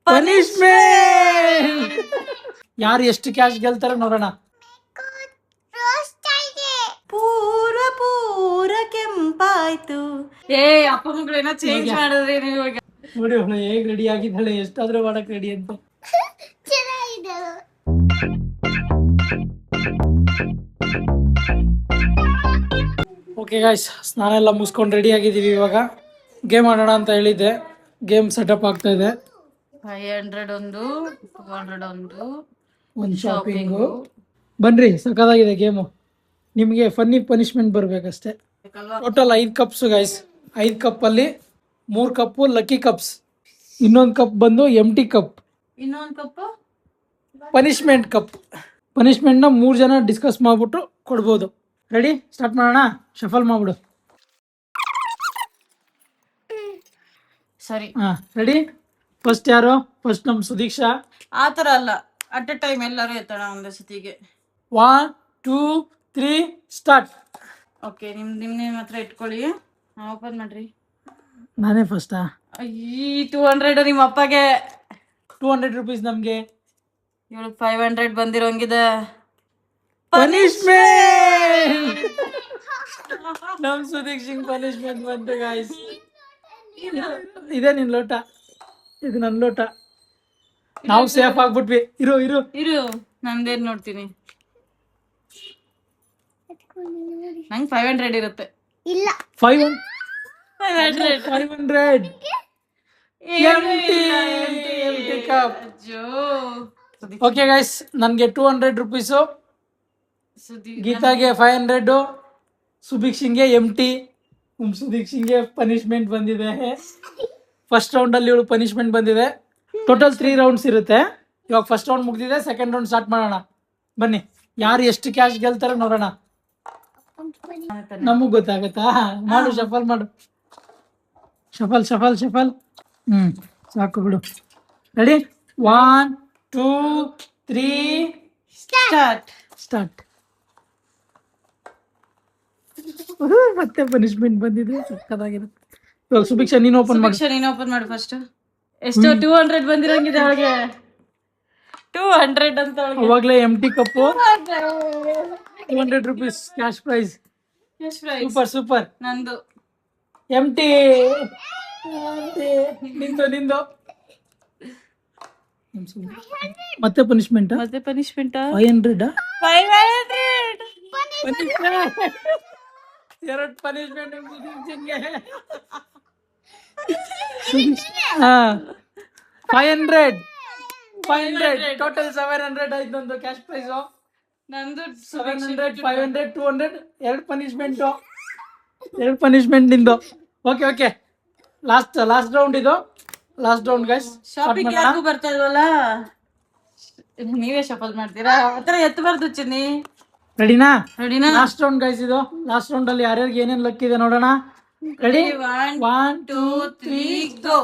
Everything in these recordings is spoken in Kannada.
ಪನಿಷ್ಮೆಂಟ್. ಯಾರು ಎಷ್ಟು ಕ್ಯಾಶ್ ಗೆಲ್ತಾರ ನೋಡೋಣ. ಪೂರ ಪೂರ ಕೆಂಪಾಯ್ತು. ಅಪ್ಪ ಮಗಳೇನ ಚೇಂಜ್ ಮಾಡಿದ್ರಿ ನೀವು ಇವಾಗ. ನೋಡಿ ಅವಳು ಹೇಗ್ ರೆಡಿ ಆಗಿದ್ದಾಳೆ, ಎಷ್ಟಾದ್ರೂ ಮಾಡಕ್ ರೆಡಿ ಅಂತ. ಓಕೆ ಗಾಯ್ಸ್, ಸ್ನಾನ ಎಲ್ಲ ಮುಗಿಸ್ಕೊಂಡು ರೆಡಿ ಆಗಿದ್ದೀವಿ. ಇವಾಗ ಗೇಮ್ ಆಡೋಣ ಅಂತ ಹೇಳಿದ್ದೆ. ಗೇಮ್ ಸೆಟಪ್ ಆಗ್ತಾ ಇದೆ. 500 ಒಂದು, 200 ಒಂದು ಶಾಪಿಂಗು. ಬನ್ರಿ, ಸಕ್ಕದಾಗಿದೆ ಗೇಮು. ನಿಮಗೆ ಫನ್ನಿ ಪನಿಷ್ಮೆಂಟ್ ಬರ್ಬೇಕಷ್ಟೇ. Total 5 cups guys. 5 ಕಪ್ಪಲ್ಲಿ 3 ಕಪ್ಪು ಲಕ್ಕಿ ಕಪ್ಸ್, ಇನ್ನೊಂದು ಕಪ್ ಬಂದು ಎಂಟಿ ಕಪ್, ಇನ್ನೊಂದು ಕಪ್ ಪನಿಷ್ಮೆಂಟ್ ಕಪ್. ಪನಿಷ್ಮೆಂಟ್ನ 3 ಜನ ಡಿಸ್ಕಸ್ ಮಾಡ್ಬಿಟ್ಟು ಕೊಡ್ಬೋದು. ರೆಡಿ, ಸ್ಟಾರ್ಟ್ ಮಾಡೋಣ. ಶಫಲ್ ಮಾಡ್ಬಿಡು. ಸರಿ, ಹಾಂ ರೆಡಿ. ಫಸ್ಟ್ ಯಾರು? ಫಸ್ಟ್ ನಮ್ಮ ಸುದೀಕ್ಷಾ. ಆ ಥರ ಅಲ್ಲ, ಅಟ್ ಎ ಟೈಮ್ ಎಲ್ಲರೂ ಎತ್ತೋಣ ಒಂದೇ ಸತಿಗೆ. 1 2 3 ಸ್ಟಾರ್ಟ್. ಓಕೆ, ನಿಮ್ಮ ಹತ್ರ ಇಟ್ಕೊಳ್ಳಿ. ಓಪನ್ ಮಾಡ್ರಿ. ನಾನೇ ಫಸ್ಟಾ? ಅಯ್ಯ, 200 ನಿಮ್ಮ ಅಪ್ಪಗೆ. 200 ರುಪೀಸ್ ನಮಗೆ. ಇವಳು 500 ಬಂದಿರೋಂಗಿದೆ. ಪನಿಷ್ಮೆಂಟ್. ನಮ್ ಸುದೀಕ್ಷಿಂಗ್ ಪನಿಷ್ಮೆಂಟ್ ಬಂತು ಗಾಯ್ಸ್. ಇದೆ ನಿನ್ ಲೋಟ, ಇದು ನನ್ನ ಲೋಟ. ನಾವು ಸೇಫ್ ಆಗ್ಬಿಟ್ವಿ. ಇರು ಇರು ಇರು, ನಂದೇನ್ ನೋಡ್ತೀನಿ. ನಂಗೆ 500 ಇರುತ್ತೆ. ಇಲ್ಲ, 500. ಎಂಟಿ ಕಪ್. ಓಕೆ ಗೈಸ್, ನನಗೆ 200 ರುಪೀಸು, ಗೀತಾಗೆ 500, ಸುಭಿಕ್ಷಿಂಗೆ ಎಂಟಿ. ಸುದೀಕ್ಷಿಂಗೆ ಪನಿಷ್ಮೆಂಟ್ ಬಂದಿದೆ. ಫಸ್ಟ್ ರೌಂಡಲ್ಲಿ ಇವಳು ಪನಿಷ್ಮೆಂಟ್ ಬಂದಿದೆ. ಟೋಟಲ್ 3 ರೌಂಡ್ಸ್ ಇರುತ್ತೆ. ಇವಾಗ ಫಸ್ಟ್ ರೌಂಡ್ ಮುಗಿದಿದೆ, ಸೆಕೆಂಡ್ ರೌಂಡ್ ಸ್ಟಾರ್ಟ್ ಮಾಡೋಣ. ಬನ್ನಿ, ಯಾರು ಎಷ್ಟು ಕ್ಯಾಶ್ ಗೆಲ್ತಾರೋ ನೋಡೋಣ. ನಮಗ್ ಗೊತ್ತಾಗತ್ತಾ? ಮಾಡು, ಶಫಲ್ ಮಾಡು. Shuffle shuffle shuffle. ಸಾಕು ಬಿಡು. Ready, 1 2 3 start. ಸ್ಟಾರ್ಟ್. ಮತ್ತೆ ಪನಿಷ್ಮೆಂಟ್ ಬಂದಿದೆ, ಸಕ್ಕದಾಗಿರುತ್ತೆ. ಇವಾಗ ಸುಭಿಕ್ಷಾ ನೀನು ಓಪನ್ ಮಾಡು. ನೀನು ಓಪನ್ ಮಾಡು ಫಸ್ಟ್. ಎಷ್ಟು? 200 ಬಂದಿರಂಗಿದೆ ಅವಳಿಗೆ. 200 ಅಂತ ಅವಳಿಗೆ. ಅವಾಗಲೇ empty cup, 200 rupees cash prize. Super super. ನಂದು ಎಂಟಿ. ನಿಂದು ನಿಂದು. ಮತ್ತೆ ಪನಿಷ್ಮೆಂಟ್. ಮತ್ತೆ ಪನಿಷ್ಮೆಂಟ್ 500. 500 ಎರಡು ಪನಿಷ್ಮೆಂಟ್. 500 ಟೋಟಲ್ 700 ಆಯ್ತು ನಂದು ಕ್ಯಾಶ್ ಪ್ರೈಸ್. ನಂದು 700 500 200 ಎರಡು ಪನಿಷ್ಮೆಂಟ್ ನಿಂದು. ಓಕೆ ಓಕೆ, ಲಾಸ್ಟ್ ರೌಂಡ್ ಇದು. Last round guys. ಶಾಪಿಂಗ್ ಯಾರಿಗೂ ಬರ್ತಾ ಇಲ್ವಲ್ಲ, ನೀವೇ ಶಫಲ್ ಮಾಡ್ತೀರಾ? ಆತರ ಎತ್ತಬಾರ್ದು ಚಿನ್ನಿ. ರೆಡಿನಾ? ರೆಡಿನಾ? ಲಾಸ್ಟ್ ರೌಂಡ್ ಗೈಸ್ ಇದು. ಲಾಸ್ಟ್ ರೌಂಡ್ ಅಲ್ಲಿ ಯಾರ್ಯಾರಿಗೆ ಏನೇನ್ ಲಕ್ ಇದೆ ನೋಡೋಣ. ರೆಡಿ, 1 2 3 ಗೋ.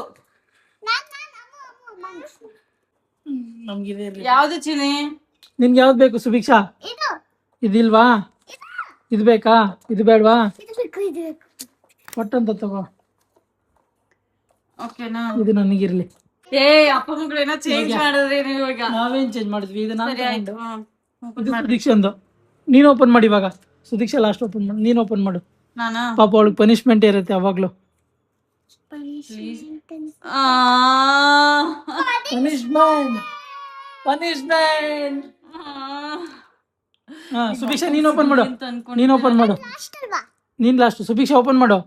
ನಮ್ಗಿದೆ. ಯಾವ್ದು ಚಿನ್ನಿ? ನಿನ್ಗೆ ಯಾವ್ದು ಬೇಕು ಸುಭಿಕ್ಷಾ? ಇದಿಲ್ವಾ? ಇದು ಬೇಕಾ? ಇದು ಬೇಡವಾ? ಕೊಟ್ಟಂತ ತಗೋ. ಓಕೆನಾ? ಇದು ನನಗಿರ್ಲಿ. ಅಪ್ಪ ಮಗಳೇನ ಚೇಂಜ್ ಮಾಡಿದ್ರಿ ನೀವು ಈಗ. ನಾವೇನ್ ಚೇಂಜ್ ಮಾಡಿದ್ವಿ? ಇದು ನಾನು ಸರಿ ಆಯ್ತು. ಸುದೀಕ್ಷಂದು. ನೀನು ಓಪನ್ ಮಾಡಿ ಇವಾಗ. ಸುದೀಕ್ಷಾ ಲಾಸ್ಟ್ ಓಪನ್ ಮಾಡಿ. ನೀನು ಓಪನ್ ಮಾಡು. ನಾನಾ? ಪಾಪ ಅವಳಿಗೆ ಪನಿಷ್ಮೆಂಟ್ ಇರುತ್ತೆ ಅವಾಗ್ಲೂ. ಪನಿಷ್ಮೆಂಟ್. ಸುಭಿಕ್ಷಾ ನೀನು ಓಪನ್ ಮಾಡು. ನೀನು ಓಪನ್ ಮಾಡು. ನೀನ್ ಲಾಸ್ಟ್. ಸುಭಿಕ್ಷಾ ಓಪನ್ ಮಾಡು.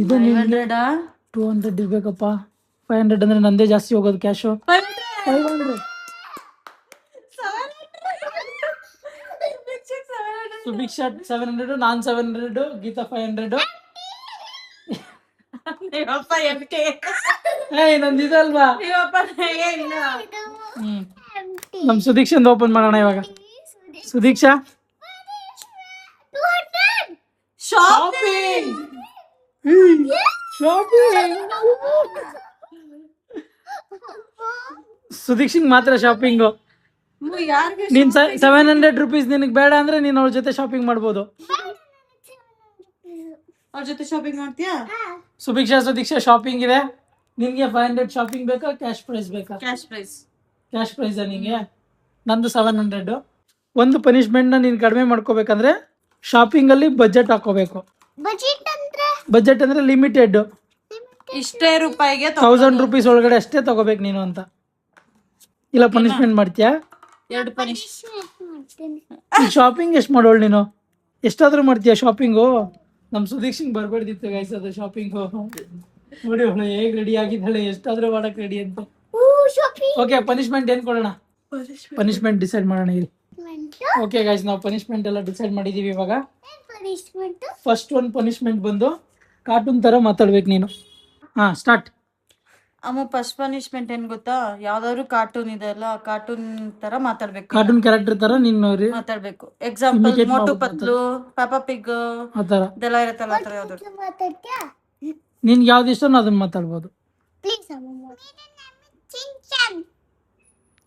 ಇದು 200 ಇರ್ಬೇಕಪ್ಪ. 500 ಅಂದ್ರೆ ನಂದೇ ಜಾಸ್ತಿ ಹೋಗೋದು ಕ್ಯಾಶು. 500. ಸುಭಿಕ್ಷಾ 700, ನಾನ್ 700, ಗೀತಾ 500. ನಂದಿದಲ್ವಾ? ನಮ್ ಸುದೀಕ್ಷಂದು ಓಪನ್ ಮಾಡೋಣ ಇವಾಗ. ಸುದೀಕ್ಷಾ ಶಾಪಿಂಗ್. ಸುದೀಕ್ಷಿಂಗ್ ಮಾತ್ರ ಶಾಪಿಂಗು. ನೀನ್ 700 ರುಪೀಸ್ ನಿನಗೆ ಬೇಡ ಅಂದ್ರೆ ನೀನ್ ಅವ್ರ ಜೊತೆ ಶಾಪಿಂಗ್ ಮಾಡ್ಬೋದು. ಅವ್ರ ಜೊತೆ ಶಾಪಿಂಗ್ ಮಾಡ್ತೀಯಾ? ಸುದೀಕ್ಷಾ ಶಾಪಿಂಗ್ ಇದೆ. ನಿನ್ಗೆ 500 ಶಾಪಿಂಗ್ ಬೇಕಾ ಕ್ಯಾಶ್ ಪ್ರೈಸ್ ಬೇಕಾ? Cash prize. ಕ್ಯಾಶ್ ಪ್ರೈಸ್ ನಿಂಗೆ? ನಂದು 700. ಒಂದು ಪನಿಷ್ಮೆಂಟ್ ನ ನೀನ್ ಕಡಿಮೆ ಮಾಡ್ಕೋಬೇಕಂದ್ರೆ ಶಾಪಿಂಗ್ ಅಲ್ಲಿ ಬಜೆಟ್ ಹಾಕೋಬೇಕು. ಬಜೆಟ್ ಅಂದ್ರೆ ಲಿಮಿಟೆಡ್, ಇಷ್ಟೇ ರೂಪಾಯಿಗೆ 1000 ರೂಪೀಸ್ ಒಳಗಡೆ ಅಷ್ಟೇ ತಗೋಬೇಕು ನೀನು ಅಂತ. ಇಲ್ಲ ಪನಿಷ್ಮೆಂಟ್ ಮಾಡ್ತೀಯಾ? 2 ಪನಿಷ್. ಶಾಪಿಂಗ್ ಎಷ್ಟು ಮಾಡೋಳು ನೀನು? ಎಷ್ಟಾದ್ರೂ ಮಾಡ್ತೀಯಾ ಶಾಪಿಂಗು? ನಮ್ ಸುದೀಕ್ ಸಿಂಗ್ ಬರ್ಬೇಡ್ದಿತ್ತು ಗೈಸ್ ಅದು ಶಾಪಿಂಗು. ನೋಡಿ ಅವಳು ಹೇಗ್ ರೆಡಿ ಆಗಿದ್ದಾಳೆ, ಎಷ್ಟಾದ್ರೂ ಮಾಡಕ್ ರೆಡಿ ಅಂತ. ಓಕೆ ಪನಿಷ್ಮೆಂಟ್ ಏನ್ ಕೊಡೋಣ? ಪನಿಷ್ಮೆಂಟ್ ಡಿಸೈಡ್ ಮಾಡೋಣ ಇಲ್ಲಿ. ಓಕೆ ಗೈಸ್ ನಾವು ಪನಿಷ್ಮೆಂಟ್ ಎಲ್ಲ ಡಿಸೈಡ್ ಮಾಡಿದೀವಿ ಇವಾಗ. ಫಸ್ಟ್ ಒಂದು ಪನಿಷ್ಮೆಂಟ್ ಬಂದು ಕಾರ್ಟೂನ್ ತರ ಮಾತಾಡ್ಬೇಕು ನೀನು. ಹಾ ಸ್ಟಾರ್ಟ್. ಅಮ್ಮ ಫಸ್ಟ್ ಪನಿಷ್ಮೆಂಟ್ ಏನ್ ಗೊತ್ತಾ? ಯಾವ್ದಾದ್ರು ಕಾರ್ಟೂನ್ ಇದೆ ಅಲ್ಲ, ಕಾರ್ಟೂನ್ ತರ ಮಾತಾಡ್ಬೇಕು. ಕಾರ್ಟೂನ್ ಕ್ಯಾರೆಕ್ಟರ್ ತರ ನೀನು ಮಾತಾಡ್ಬೇಕು. ಎಕ್ಸಾಂಪಲ್ Imitate ಮೋಟು ಮಾಡ್ಬೇಕು ಪತ್ಲು, ಪಾಪಾ ಪಿಗ್ ಆ ತರ. ಇದೆಲ್ಲ ಇರುತ್ತಲ್ಲ, ಆ ತರ ಯಾವ್ದಾದ್ರು. ನಿನ್ಗೆ ಯಾವ್ದು ಇಷ್ಟನೋ ಅದನ್ನ ಮಾತಾಡ್ಬೋದು.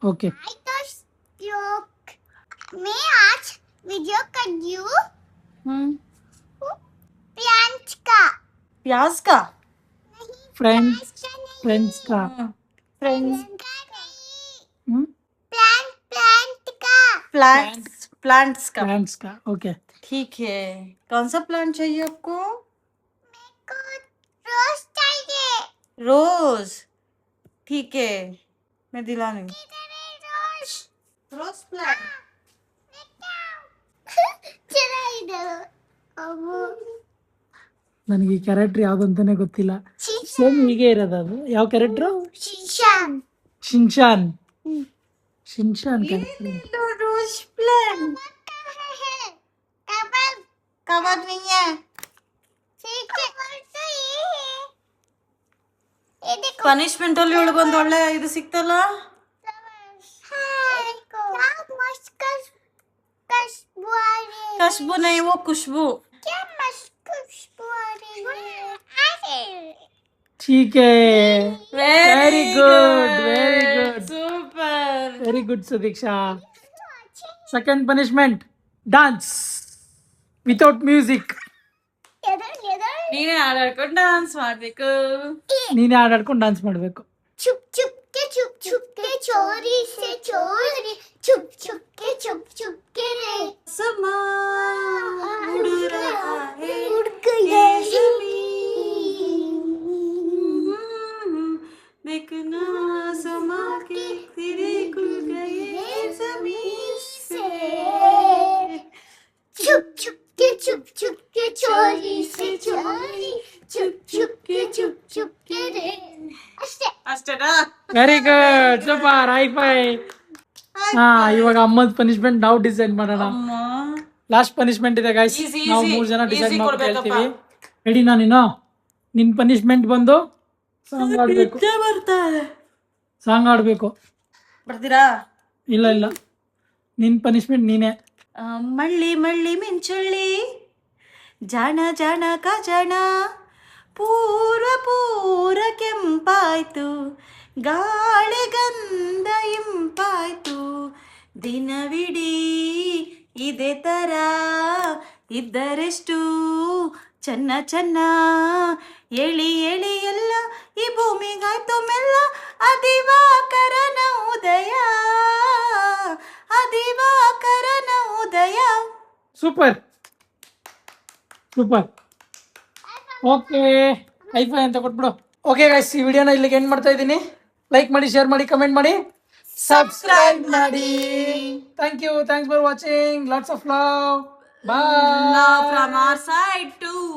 ಓಕೆ मैं आज वीडियो कर रही हूँ प्लांट का प्याज का ಫ್ರೆಂಡ್ಸ್ ಕಾ फ्रेंड्स प्लांट का प्लांट्स का ಫ್ರೆಂಡ್ಸ್ ಕಾ ಓಕೆ. ठीक है. कौन सा प्लांट चाहिए आपको? को रोज चाहिए रोज. ठीक है मैं दिला रही हूँ. रोज रोज प्लांट. चला इधर अब ನನಗೆ ಈ ಕ್ಯಾರೆಕ್ಟರ್ ಯಾವ್ದು ಅಂತಾನೆ ಗೊತ್ತಿಲ್ಲ. ಸೇಮ್ ಹೀಗೆ ಇರೋದು ಅದು. ಯಾವ character? Shinchan Shinchan. Shinchan character. Rose plant कबर कवर नहीं है. ठीक है तो ये है ये देखो ಪನಿಷ್ಮೆಂಟ್ ಅಲ್ಲಿ ಒಳಗೊಂದು ಒಳ್ಳೆ ಇದು ಸಿಕ್ತಲ್ಲ. क्या मस्त खुशबू आ रही है खुशबू नहीं, वो खुशबू. क्या मस्त खुशबू आ रही है ठीक है. Very good, very good. Super. Very good Sudiksha. Second punishment, dance without music. ನೀನೇ ಹಾಡಾಡ್ಕೊಂಡು ಡಾನ್ಸ್ ಮಾಡ್ಬೇಕು. ನೀನೇ ಹಾಡಾಡ್ಕೊಂಡು ಡಾನ್ಸ್ ಮಾಡಬೇಕು. छुप छुप के चोरी से चोरी छुप छुप के रे समा उड़ रहा है उड़ गया देखना समा के तेरे खुल गए जमीन से. छुप के चोरी से चोरी छुप के रे ಅಷ್ಟೇ ಅಷ್ಟೇನಾ? Very good, super, hi fi. ಹಾ ಇವಾಗ ಅಮ್ಮದ ಪನಿಷ್ಮೆಂಟ್ ನಾವು ಡಿಸೈಡ್ ಮಾಡೋಣ. ಅಮ್ಮ ಲಾಸ್ಟ್ ಪನಿಷ್ಮೆಂಟ್ ಇದೆ ಗೈಸ್. Easy, ನಾವು easy. 3 ಜನ ಡಿಸೈಡ್ Easy ಮಾಡ್ಕೊಂಡು ಕೊಡ್ಬೇಕಪ್ಪ. ಹೇಳ್ತೀವಿ. ರೆಡಿನಾ ನೀನು? ನಿನ್ ಪನಿಷ್ಮೆಂಟ್ ಬಂದು ಸಾಂಗ್ ಆಡ್ಬೇಕು. ನಿದ್ದೆ ಬರ್ತಾ ಇದೆ. ಸಾಂಗ್ ಆಡ್ಬೇಕು. ಬರ್ತೀರಾ? ಇಲ್ಲ ನಿನ್ ಪನಿಷ್ಮೆಂಟ್ ನೀನೇ. ಮಳ್ಳಿ ಮಳ್ಳಿ ಮಿಂಚುಳ್ಳಿ ಜಾಣ ಜಾಣ ಕಜಾಣ ಪೂರ ಕೆಂಪಾಯ್ತು ಗಾಳಿಗಂಧ ಇಂಪಾಯ್ತು ದಿನವಿಡೀ ಇದೇ ತರ ಇದ್ದರೆಷ್ಟು ಚೆನ್ನ ಚೆನ್ನ ಎಳಿ ಎಲ್ಲ ಈ ಭೂಮಿಗಾಯ್ತು ಮೆಲ್ಲ ಅದಿವಾಕರನ ಉದಯ ಅದಿವಾಕರನ ಉದಯ. ಸೂಪರ್. ಓಕೆ ಹೈ ಫೈ ಅಂತ ಕೊಟ್ಬಿಡು. ಓಕೆ ಗೈಸ್ ಈ ವಿಡಿಯೋನ ಇಲ್ಲಿಗೆ ಎಂಡ್ ಮಾಡ್ತಾ ಇದ್ದೀನಿ. ಲೈಕ್ ಮಾಡಿ, ಶೇರ್ ಮಾಡಿ, ಕಮೆಂಟ್ ಮಾಡಿ, ಸಬ್ಸ್ಕ್ರೈಬ್ ಮಾಡಿ. Thanks for watching. Lots of love. Bye. Love from our side too.